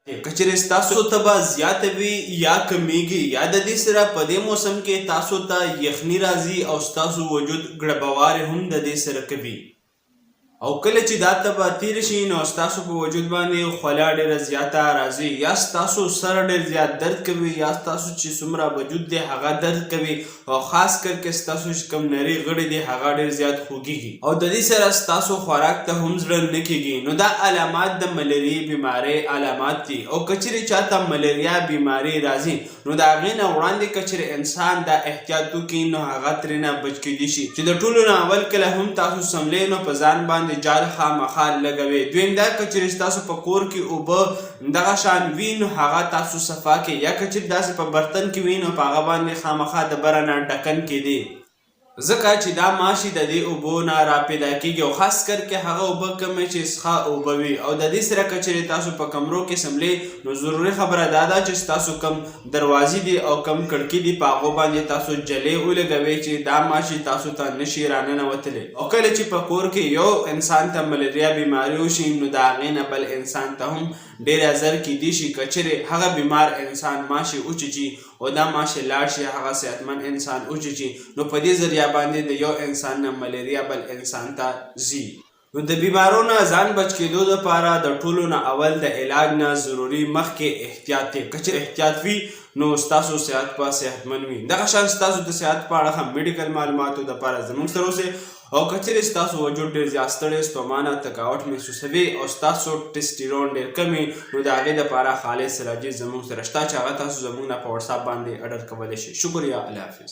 که چیرې ستاسو تبه زیاته وي یا کمیږي یا د دې سره په دې موسم کې تاسو ته یخني راځي او ستاسو وجود ګړبوارې هم د دې سره کوي او کله چې دا تبه تیر شي نو ستاسو په وجود باندې خوله ډېره زیاته راځي یا ستاسو سر ډېر زیات درد کوي یا ستاسو چې څومره وجود دی هغه درد کوي او خاص کر کې ستاسو چې کوم نري غړي دي هغه ډېر زیات خوږیږي او د دې سره ستاسو خوراک ته هم زړه نه کیږي نو دا علامات د ملیریا بیمارۍ علامات دي او که چیرې چاته ملیریا بیمارۍ راځي نو د هغې نه وړاندې که چیرې انسان دا احتیاط وکړي نو هغه ترېنه بچ کیدی شي چې د ټولو نه اول کله هم تاسو سملی نو په ځان باندې جال خامخا لګوي دویم دا که چیرې ستاسو په کور کې اوبه دغه شان وي نو هغه تاسو صفا کړئ یا که چیرې داسې په برتن کې وي نو په هغه باندې خامخا د بره نه ډکن کیدی ځکه چې دا ماشي د دې اوبو نه راپیدا کیږي او خاص کر کې هغه اوبه کومې چې څښه اوبه وي او د دې سره که چیرې تاسو په کمرو کې سملی نو ضروري خبره دا ده چې ستاسو کم دروازې دي او کم کړکۍ دي په هغو باندې تاسو جلۍ ولګوئ چې دا ماشي تاسو ته نشي راننوتلی او کله چې په کور کې یو انسان ته ملیریا بیماري وشي نو د هغې نه بل انسان ته هم ډېره زر کیدی شي که چیرې هغه بیمار انسان ماشي وچیچي او دا ماشي لاړ شي هغه صحتمند انسان وچیچي نو په دې ذریعه باندې د یو انسان نه ملیریا بل انسان ته ځي نو د بیمارو نه ځان بچ کېدو دپاره د ټولو نه اول د علاج نه ضروري مخکې احتیاط دی که چیرې احتیاط وي نو ستاسو صحت به صحتمند وي دغه شان ستاسو د صحت په اړه هم میډیکل معلوماتو دپاره زموږ سره اوسئ او که چیرې ستاسو وجود ډېر زیات ستړی ستومانه تکاوټ محسوسوي او ستاسو ټسټیرون ډېر کم وي نو د هغې دپاره خالص علاجي زموږ سره شته چې هغه تاسو زموږ نه په وټساپ باندې اډر کولی شئ شکریه الله حافظ